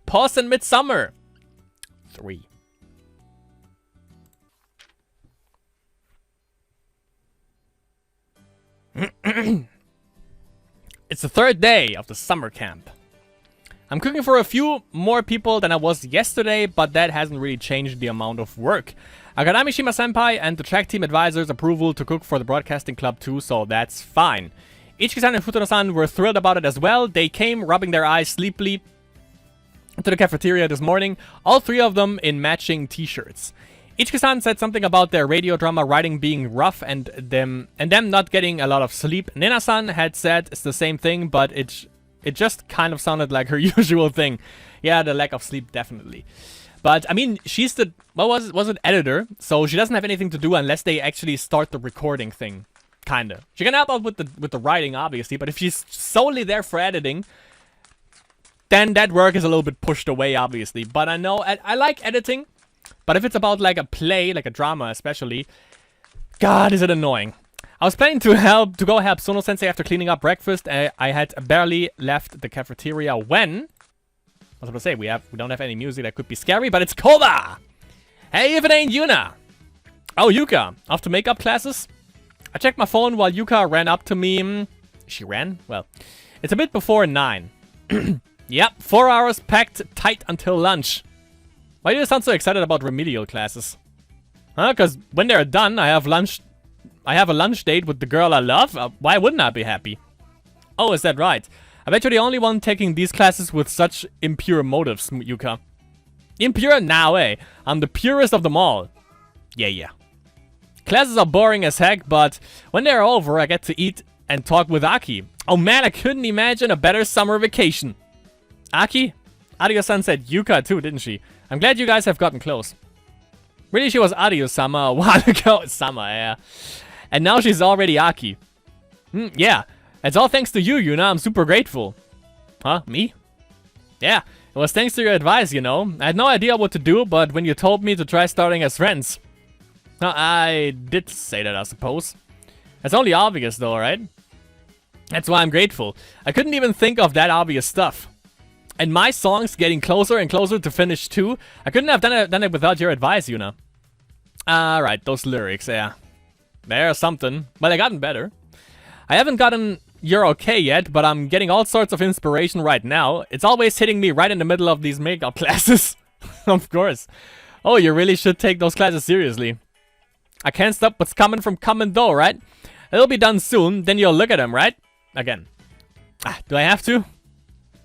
Pause in Midsummer. 3. It's the 3rd day of the summer camp. I'm cooking for a few more people than I was yesterday, but that hasn't really changed the amount of work. I got Amishima-senpai and the track team advisor's approval to cook for the broadcasting club too, so that's fine. Ichiki-san and Futuro-san were thrilled about it as well. They came rubbing their eyes sleepily to the cafeteria this morning, all 3 of them in matching t-shirts. Ichiki-san said something about their radio drama writing being rough and them not getting a lot of sleep. Nina-san had said it's the same thing, but it just kind of sounded like her usual thing. Yeah, the lack of sleep, definitely. But, I mean, she's the, what was it, editor, so she doesn't have anything to do unless they actually start the recording thing. Kinda. She can help out with the writing, obviously, but if she's solely there for editing, then that work is a little bit pushed away, obviously. But I know, I like editing, but if it's about, like, a play, like a drama especially, God, is it annoying. I was planning to go help Sono-sensei after cleaning up breakfast. I had barely left the cafeteria when... I was about to say, we don't have any music that could be scary, but it's Koba! Hey, if it ain't Yuna! Oh, Yuka, off to makeup classes? I checked my phone while Yuka ran up to me. She ran? Well, it's a bit before 9. Yep, 4 hours packed tight until lunch. Why do you sound so excited about remedial classes? Huh? Because when they're done, I have a lunch date with the girl I love. Why wouldn't I be happy? Oh, is that right? I bet you're the only one taking these classes with such impure motives, Yuka. Impure? Now, eh? I'm the purest of them all. Yeah. Classes are boring as heck, but when they're over, I get to eat and talk with Aki. Oh man, I couldn't imagine a better summer vacation. Aki? Adio-san said Yuka too, didn't she? I'm glad you guys have gotten close. Really, she was Adio-sama a while ago. Sama, yeah. And now she's already Aki. Yeah. It's all thanks to you, Yuna. I'm super grateful. Huh? Me? Yeah. It was thanks to your advice, you know. I had no idea what to do, but when you told me to try starting as friends. I did say that, I suppose. It's only obvious, though, right? That's why I'm grateful. I couldn't even think of that obvious stuff. And my song's getting closer and closer to finish, too. I couldn't have done it without your advice, Yuna. Alright, those lyrics, yeah. They're something. But they've gotten better. I haven't gotten You're Okay yet, but I'm getting all sorts of inspiration right now. It's always hitting me right in the middle of these makeup classes. Of course. Oh, you really should take those classes seriously. I can't stop what's coming from coming though, right? It'll be done soon, then you'll look at them, right? Again. Do I have to?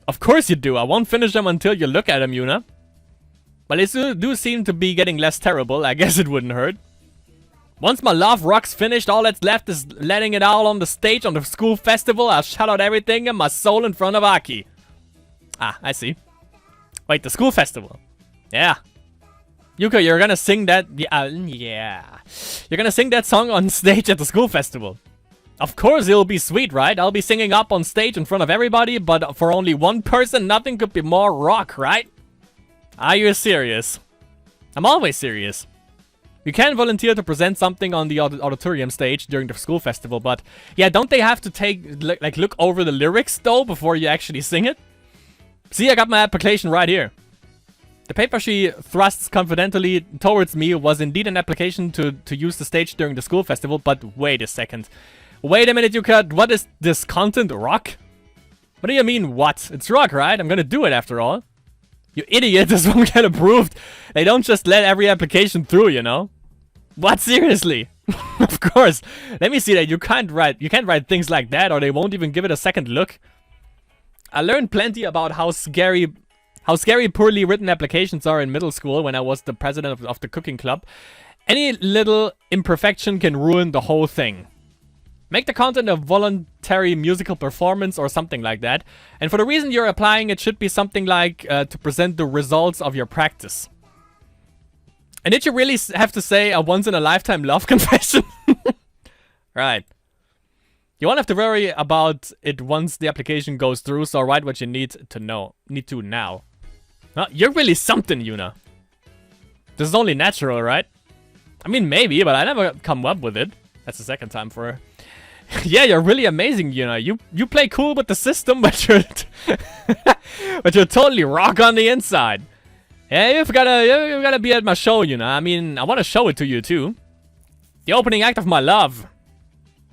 Of course you do. I won't finish them until you look at them, Yuna. But they do seem to be getting less terrible. I guess it wouldn't hurt. Once my Love Rock's finished, all that's left is letting it out on the stage on the school festival. I'll shout out everything in my soul in front of Aki. I see. Wait, the school festival. Yeah. Yuka, you're gonna sing that... yeah. You're gonna sing that song on stage at the school festival. Of course it'll be sweet, right? I'll be singing up on stage in front of everybody, but for only one person, nothing could be more rock, right? Are you serious? I'm always serious. You can volunteer to present something on the auditorium stage during the school festival, but... yeah, don't they have to look over the lyrics, though, before you actually sing it? See, I got my application right here. The paper she thrusts confidently towards me was indeed an application to use the stage during the school festival, but wait a second. Wait a minute, Yuka, what is this content, rock? What do you mean, what? It's rock, right? I'm gonna do it after all. You idiot, this won't get approved. They don't just let every application through, you know? What, seriously? Of course. Let me see that. You can't write things like that, or they won't even give it a second look. I learned plenty about how scary poorly written applications are in middle school when I was the president of the cooking club. Any little imperfection can ruin the whole thing. Make the content a voluntary musical performance or something like that. And for the reason you're applying, it should be something like to present the results of your practice. And did you really have to say a once-in-a-lifetime love confession? Right. You won't have to worry about it once the application goes through, so write what you need to now. You're really something, Yuna. This is only natural, right? I mean, maybe, but I never come up with it. That's the second time for her. Yeah, you're really amazing, you know. You play cool with the system, but you're but you're totally rock on the inside. Yeah, you've gotta be at my show, you know. I mean, I want to show it to you too. The opening act of my love.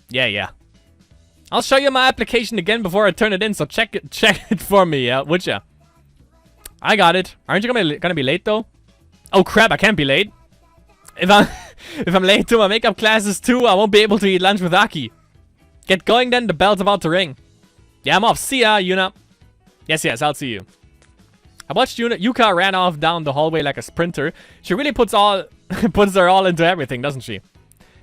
Yeah. I'll show you my application again before I turn it in, so check it for me, would ya? I got it. Aren't you gonna be late though? Oh crap, I can't be late. If I'm late to my makeup classes too, I won't be able to eat lunch with Aki. Get going then, the bell's about to ring. Yeah, I'm off. See ya, Yuna. Yes, I'll see you. I watched Yuka ran off down the hallway like a sprinter. She really puts her all into everything, doesn't she?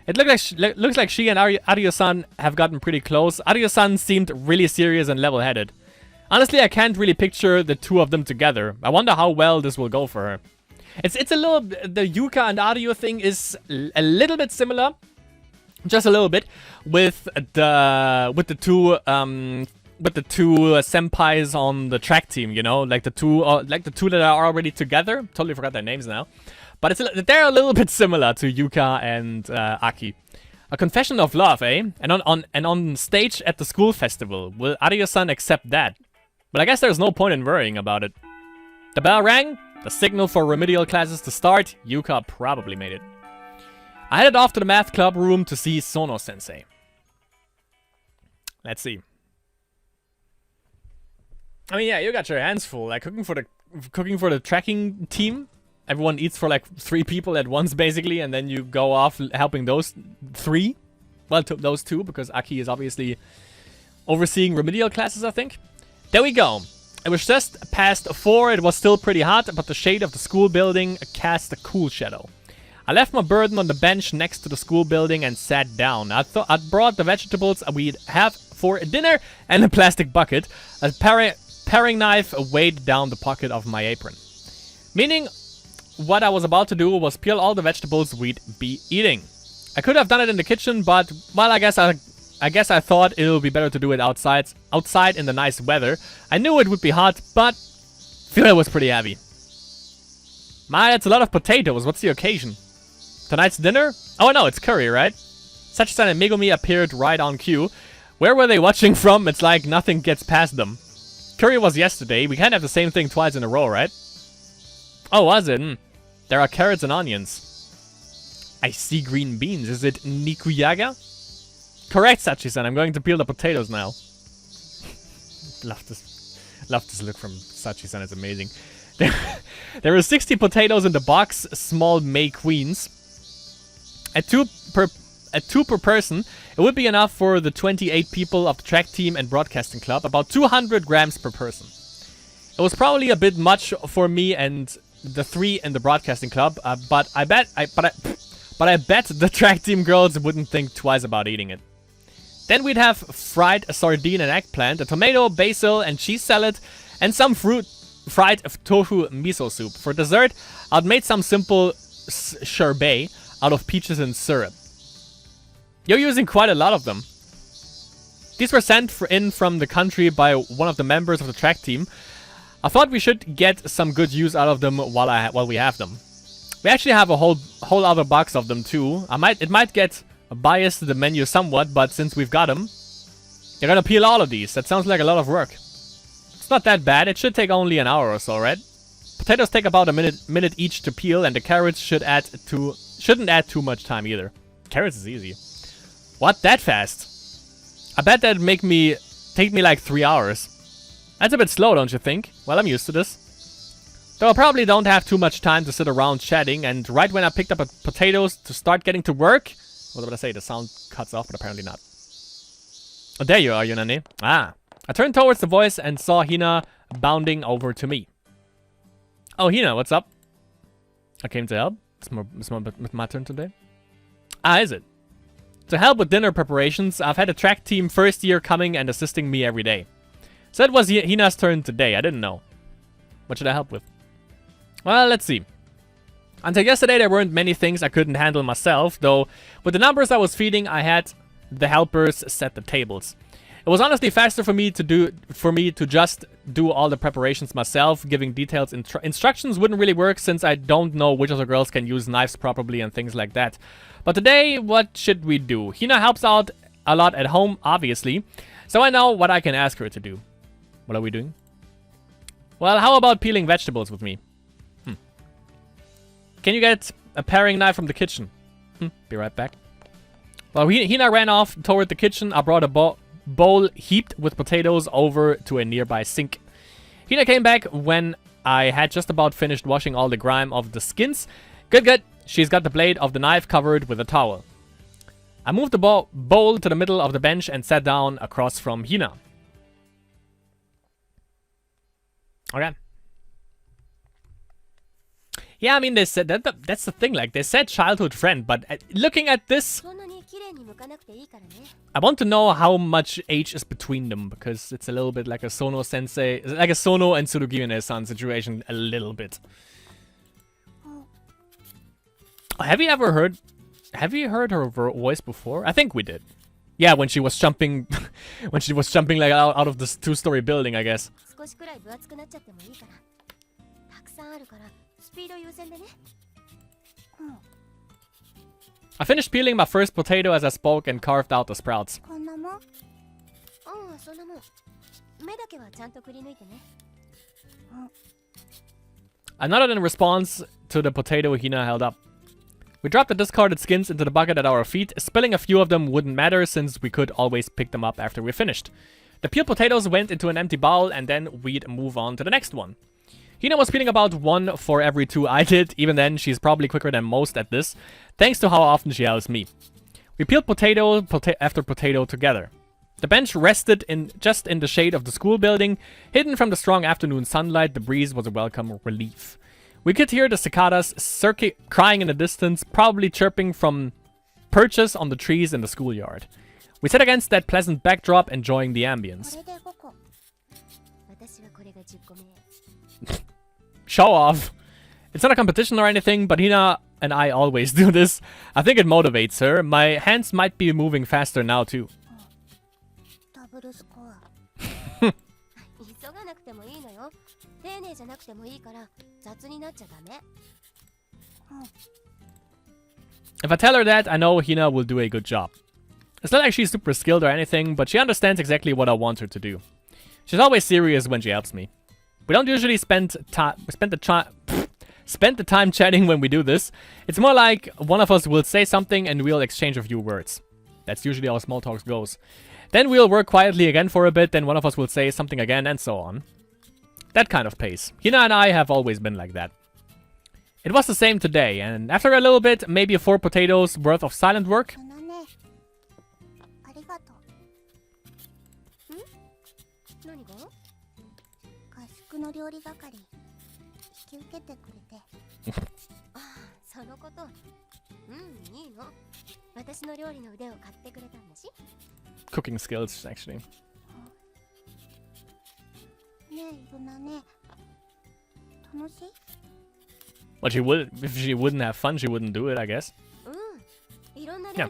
It looks like she and Aryo-san have gotten pretty close. Aryo-san seemed really serious and level-headed. Honestly, I can't really picture the two of them together. I wonder how well this will go for her. It's a little... The Yuka and Aryo thing is a little bit similar. Just a little bit. With the two senpais on the track team, you know? Like the two that are already together. Totally forgot their names now. But they're a little bit similar to Yuka and Aki. A confession of love, eh? And on stage at the school festival. Will Aryo-san accept that? But I guess there's no point in worrying about it. The bell rang. The signal for remedial classes to start. Yuka probably made it. I headed off to the math club room to see Sono-sensei. Let's see. I mean, yeah, you got your hands full. Like cooking for the tracking team. Everyone eats for like 3 people at once, basically, and then you go off helping those 3. Well, those 2, because Aki is obviously overseeing remedial classes, I think. There we go. It was just past 4. It was still pretty hot, but the shade of the school building cast a cool shadow. I left my burden on the bench next to the school building and sat down. I'd brought the vegetables we'd have for dinner and a plastic bucket. A paring knife weighed down the pocket of my apron. Meaning, what I was about to do was peel all the vegetables we'd be eating. I could have done it in the kitchen, but, well, I guess I thought it would be better to do it outside in the nice weather. I knew it would be hot, but feel it was pretty heavy. My, that's a lot of potatoes. What's the occasion? Tonight's dinner? Oh no, it's curry, right? Sachi-san and Megumi appeared right on cue. Where were they watching from? It's like nothing gets past them. Curry was yesterday. We can't have the same thing twice in a row, right? Oh, was it? There are carrots and onions. I see green beans. Is it nikuyaga? Correct, Sachi-san. I'm going to peel the potatoes now. Love this look from Sachi-san. It's amazing. There are 60 potatoes in the box. Small May Queens. At two per person, it would be enough for the 28 people of the track team and broadcasting club. About 200 grams per person. It was probably a bit much for me and the 3 in the broadcasting club, but I bet the track team girls wouldn't think twice about eating it. Then we'd have fried sardine and eggplant, a tomato, basil, and cheese salad, and some fried tofu miso soup. For dessert, I'd made some simple sherbet out of peaches and syrup. You're using quite a lot of them. These were sent in from the country by one of the members of the track team. I thought we should get some good use out of them while we have them. We actually have a whole other box of them too. It might get biased to the menu somewhat, but since we've got them, you're gonna peel all of these. That sounds like a lot of work. It's not that bad. It should take only an hour or so, right? Potatoes take about a minute each to peel, and the carrots shouldn't add too much time either. Carrots is easy. What? That fast? I bet that'd take me like 3 hours. That's a bit slow, don't you think? Well, I'm used to this. Though I probably don't have too much time to sit around chatting, and right when I picked up potatoes to start getting to work... What was I say? The sound cuts off, but apparently not. Oh, there you are, Yunani. Ah. I turned towards the voice and saw HINA bounding over to me. Oh, HINA, what's up? I came to help. It's my turn today. Ah, is it? To help with dinner preparations, I've had a track team first year coming and assisting me every day. So it was HINA's turn today. I didn't know. What should I help with? Well, let's see. Until yesterday, there weren't many things I couldn't handle myself, though with the numbers I was feeding, I had the helpers set the tables. It was honestly faster for me to just do all the preparations myself. Giving detailed instructions wouldn't really work since I don't know which of the girls can use knives properly and things like that. But today, what should we do? HINA helps out a lot at home, obviously. So I know what I can ask her to do. What are we doing? Well, how about peeling vegetables with me? Can you get a paring knife from the kitchen? Be right back. While Hina ran off toward the kitchen, I brought a bowl heaped with potatoes over to a nearby sink. Hina came back when I had just about finished washing all the grime off the skins. Good. She's got the blade of the knife covered with a towel. I moved the bowl to the middle of the bench and sat down across from Hina. Okay. Yeah, I mean, they said that's the thing. Like, they said childhood friend, but looking at this, I want to know how much age is between them, because it's a little bit like a Sono sensei, like a Sono and Tsurugime-san situation, a little bit. Have you heard her voice before? I think we did. Yeah, when she was jumping, like out of this 2-story building, I guess. I finished peeling my first potato as I spoke and carved out the sprouts. I nodded in response to the potato Hina held up. We dropped the discarded skins into the bucket at our feet. Spilling a few of them wouldn't matter since we could always pick them up after we finished. The peeled potatoes went into an empty bowl and then we'd move on to the next one. Hina was peeling about 1 for every 2 I did. Even then, she's probably quicker than most at this, thanks to how often she helps me. We peeled potato after potato together. The bench rested just in the shade of the school building. Hidden from the strong afternoon sunlight, the breeze was a welcome relief. We could hear the cicadas crying in the distance, probably chirping from perches on the trees in the schoolyard. We sat against that pleasant backdrop, enjoying the ambience. Show off. It's not a competition or anything, but Hina and I always do this. I think it motivates her. My hands might be moving faster now too. If I tell her that, I know Hina will do a good job. It's not like she's super skilled or anything, but she understands exactly what I want her to do. She's always serious when she helps me. We don't usually spend the time chatting when we do this. It's more like one of us will say something and we'll exchange a few words. That's usually how small talk goes. Then we'll work quietly again for a bit, then one of us will say something again, and so on. That kind of pace. Hina and I have always been like that. It was the same today, and after a little bit, maybe 4 potatoes worth of silent work. Cooking skills, actually. Well, she would, if she wouldn't have fun, she wouldn't do it, I guess. Yeah.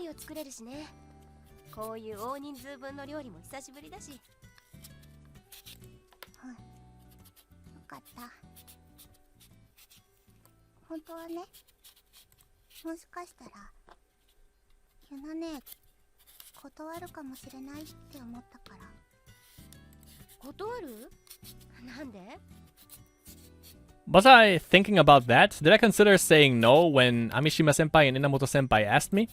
Was I thinking about that? Did I consider saying no when Amishima-senpai and Inamoto-senpai asked me?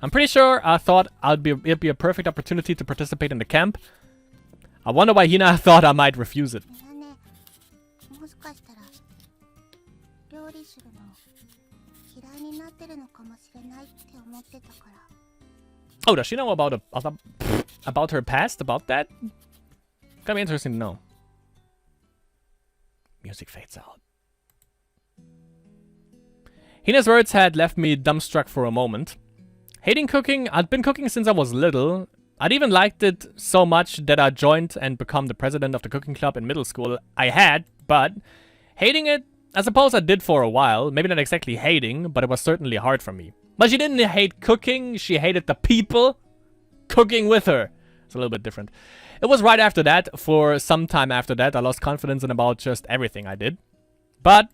I'm pretty sure I thought it'd be a perfect opportunity to participate in the camp. I wonder why Hina thought I might refuse it. Oh, does she know about her past? About that? Gonna be interesting to know. Music fades out. Hina's words had left me dumbstruck for a moment. Hating cooking, I'd been cooking since I was little. I'd even liked it so much that I joined and become the president of the cooking club in middle school. I had, but hating it, I suppose I did for a while. Maybe not exactly hating, but it was certainly hard for me. But she didn't hate cooking, she hated the people cooking with her. It's a little bit different. It was right after that, for some time after that, I lost confidence in about just everything I did. But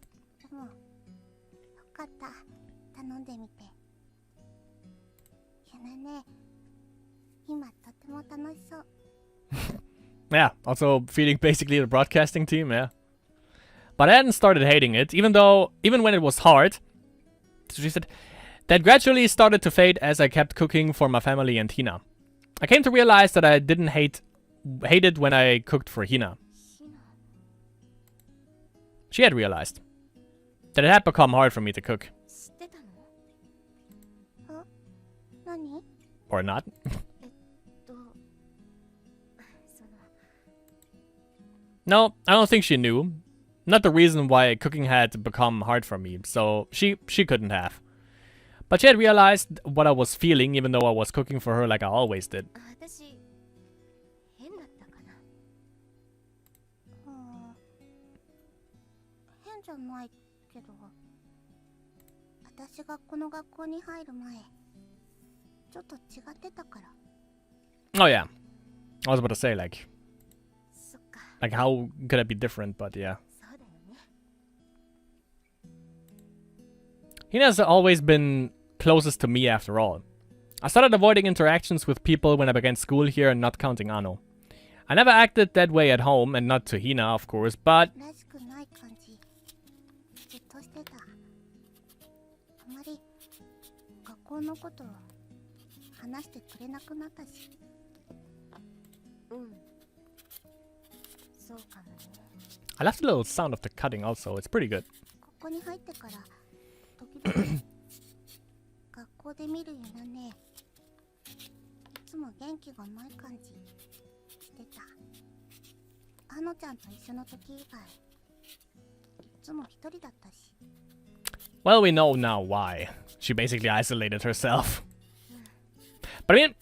Yeah, also feeding basically the broadcasting team, yeah. But I hadn't started hating it, even when it was hard. So she said, that gradually started to fade as I kept cooking for my family and HINA. I came to realize that I didn't hate it when I cooked for HINA. She had realized that it had become hard for me to cook. Or not. No, I don't think she knew. Not the reason why cooking had become hard for me, so she couldn't have. But she had realized what I was feeling, even though I was cooking for her like I always did. Oh yeah, I was about to say like how could I be different? But yeah. Hina's always been closest to me after all. I started avoiding interactions with people when I began school here and not counting Ano. I never acted that way at home, and not to Hina, of course, but... I love the little sound of the cutting also, it's pretty good. Well, we know now why. She basically isolated herself. But I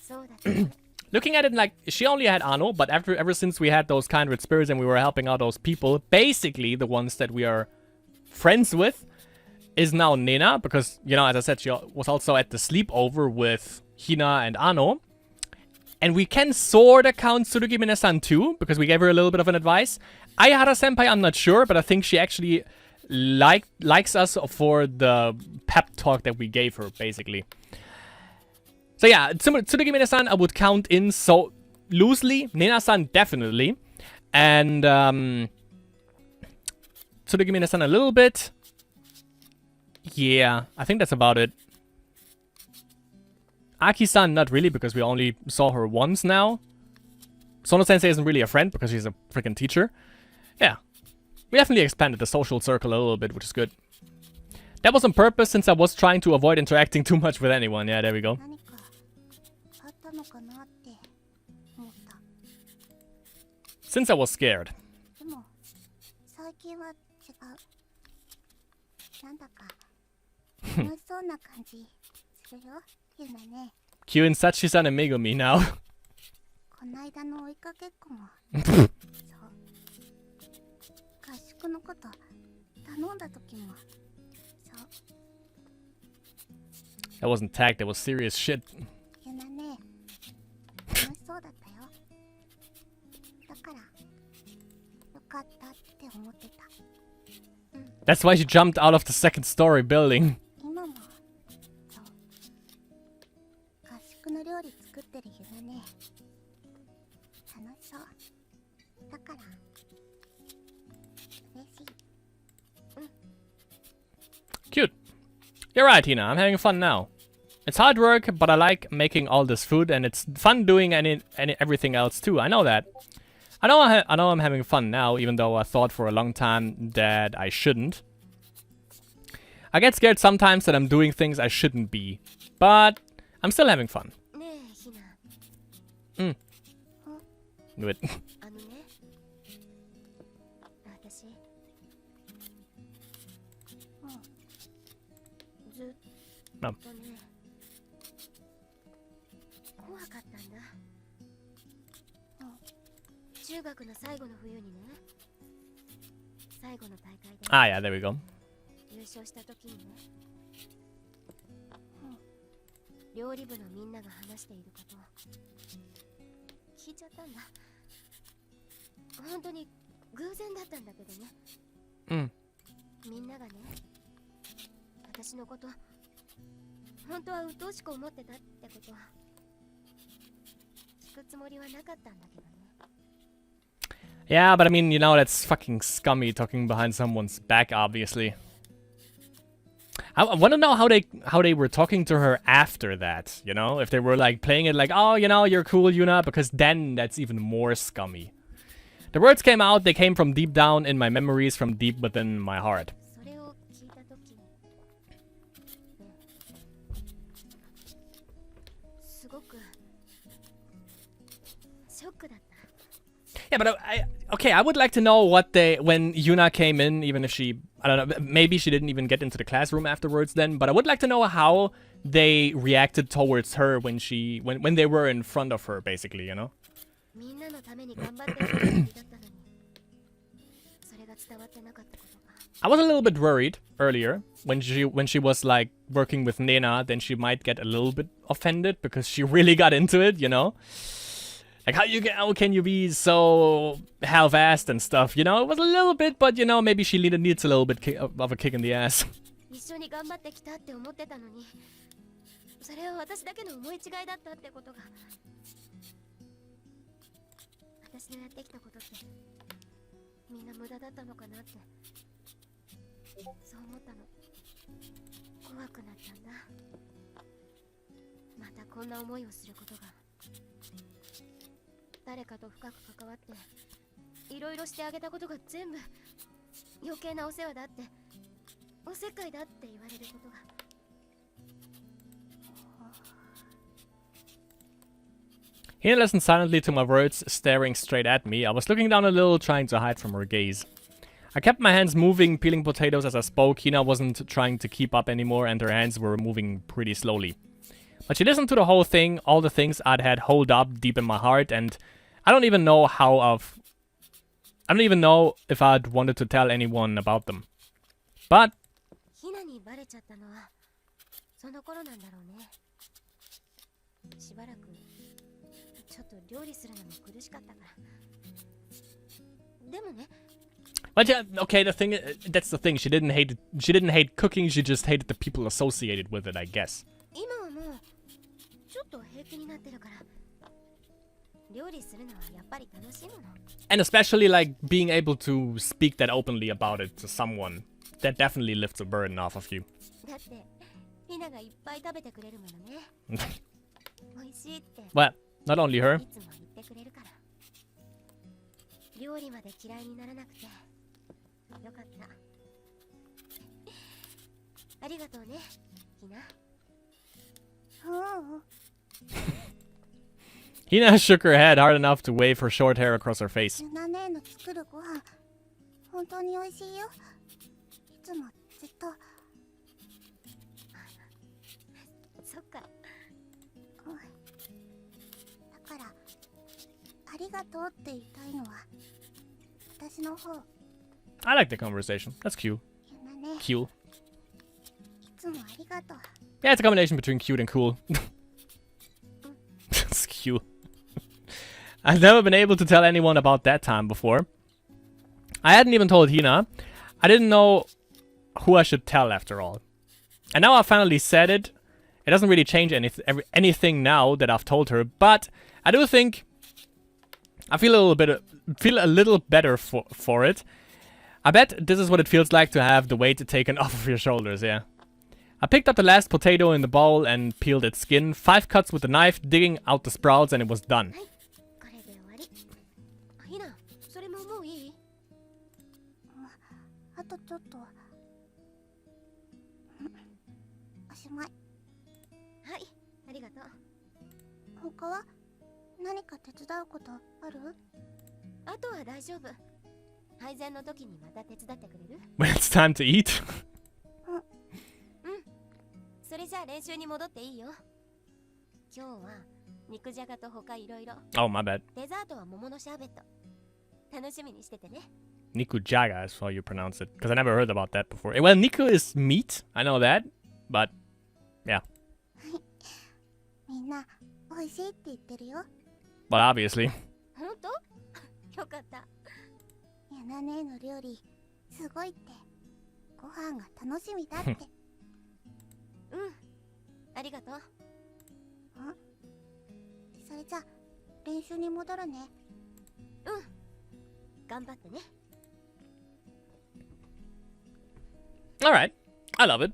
mean, looking at it like, she only had Ano, but ever since we had those kindred spirits and we were helping out those people, basically the ones that we are friends with is now Nena, because, you know, as I said, she was also at the sleepover with Hina and Ano. And we can sorta count Tsurugi Minasan too, because we gave her a little bit of an advice. Ayahara Senpai, I'm not sure, but I think she actually likes us for the pep talk that we gave her, basically. So yeah, Tsurugi Minasan I would count in so loosely. Nena-san definitely. And Tsurugi Minasan a little bit. Yeah, I think that's about it. Aki-san, not really, because we only saw her once now. Sono-sensei isn't really a friend, because she's a freaking teacher. Yeah. We definitely expanded the social circle a little bit, which is good. That was on purpose, since I was trying to avoid interacting too much with anyone. Yeah, there we go. Since I was scared. Cueing Sachi-san and Megumi now. That wasn't tag, that was serious shit. That's why she jumped out of the second story building. Cute. You're right, Hina. I'm having fun now. It's hard work, but I like making all this food, and it's fun doing everything else too. I know that. I know I'm having fun now, even though I thought for a long time that I shouldn't. I get scared sometimes that I'm doing things I shouldn't be, but I'm still having fun. Do it. No. Ah, yeah, there we go. Yeah, but I mean, you know, that's fucking scummy talking behind someone's back, obviously. I want to know how they were talking to her after that, you know? If they were like playing it like, oh, you know, you're cool, Yuna, because then that's even more scummy. The words came out, they came from deep down in my memories, from deep within my heart. Yeah, but I would like to know what when Yuna came in, even if she, I don't know, maybe she didn't even get into the classroom afterwards then, but I would like to know how they reacted towards her when they were in front of her, basically, you know? I was a little bit worried earlier when she was like working with Nena, then she might get a little bit offended because she really got into it, you know? Like, how can you be so half-assed and stuff, you know? It was a little bit, but, you know, maybe she needs a little bit of a kick in the ass. Hina listened silently to my words, staring straight at me. I was looking down a little, trying to hide from her gaze. I kept my hands moving, peeling potatoes as I spoke. Hina wasn't trying to keep up anymore, and her hands were moving pretty slowly. But she listened to the whole thing, all the things I'd had holed up deep in my heart, and I don't even know if I'd wanted to tell anyone about them. But well, yeah, okay, that's the thing. She didn't hate cooking, she just hated the people associated with it, I guess. And especially like being able to speak that openly about it to someone, that definitely lifts a burden off of you. Well, not only her. Hina shook her head hard enough to wave her short hair across her face. I like the conversation. That's cute. Cute. Yeah, it's a combination between cute and cool. It's cute. I've never been able to tell anyone about that time before. I hadn't even told Hina. I didn't know who I should tell after all. And now I finally said it. It doesn't really change anything now that I've told her, but I do think I feel a little better for it. I bet this is what it feels like to have the weight taken off of your shoulders, yeah. I picked up the last potato in the bowl and peeled its skin. 5 cuts with the knife, digging out the sprouts, and it was done. When it's time to eat. Oh, my bad. Nikujaga is how you pronounce it, because I never heard about that before. Well, Niku is meat, I know that, but yeah. But obviously. 練習に戻るね。頑張ってね。 Alright, I love it.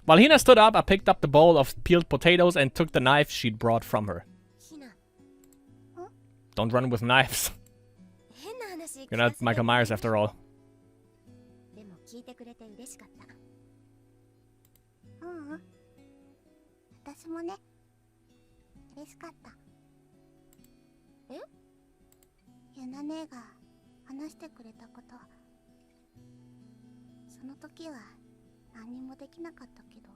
While Hina stood up, I picked up the bowl of peeled potatoes and took the knife she'd brought from her. ひな、 Don't run with knives. 変な話 You're not Michael Myers after all. でも聞いてくれて嬉しかった。私もね、嬉しかった。え？ゆな姉が話してくれたこと。その時は何にもできなかったけど、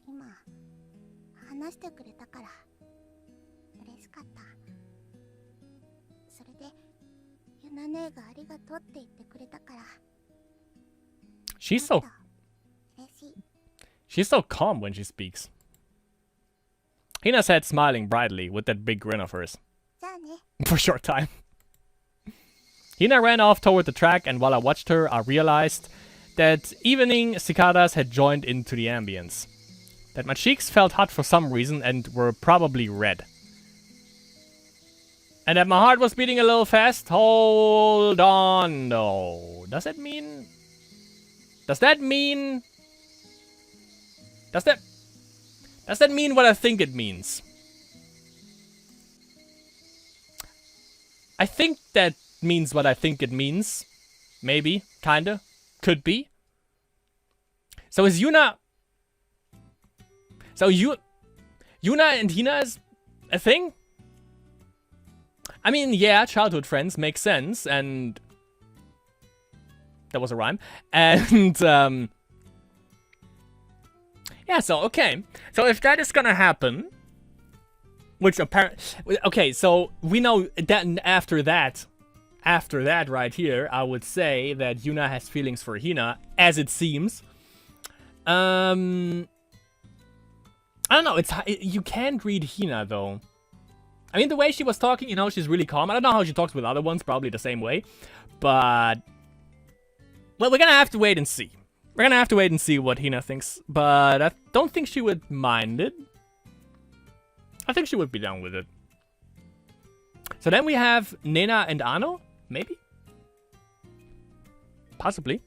今話してくれたから嬉しかった。それでゆな姉がありがとうって言ってくれたから。 She's so 嬉しい。 She's so calm when she speaks. Hina said, smiling brightly with that big grin of hers. じゃあね。 For a short time. Hina ran off toward the track, and while I watched her, I realized that evening cicadas had joined into the ambience. That my cheeks felt hot for some reason and were probably red. And that my heart was beating a little fast. Hold on, no. Does that mean... Does that mean what I think it means? I think that means what I think it means. Maybe. Kinda. Could be. So is Yuna... So Yuna and Hina is a thing? I mean, yeah, childhood friends make sense, and... That was a rhyme. And, yeah, so, okay. So if that is gonna happen... Which apparently... Okay, so we know that after that right here, I would say that Yuna has feelings for Hina, as it seems. I don't know, you can't read Hina, though. I mean, the way she was talking, you know, she's really calm. I don't know how she talks with other ones, probably the same way. But... Well, we're gonna have to wait and see. We're gonna have to wait and see what Hina thinks. But I don't think she would mind it. I think she would be down with it. So then we have Nena and Ano? Maybe? Possibly.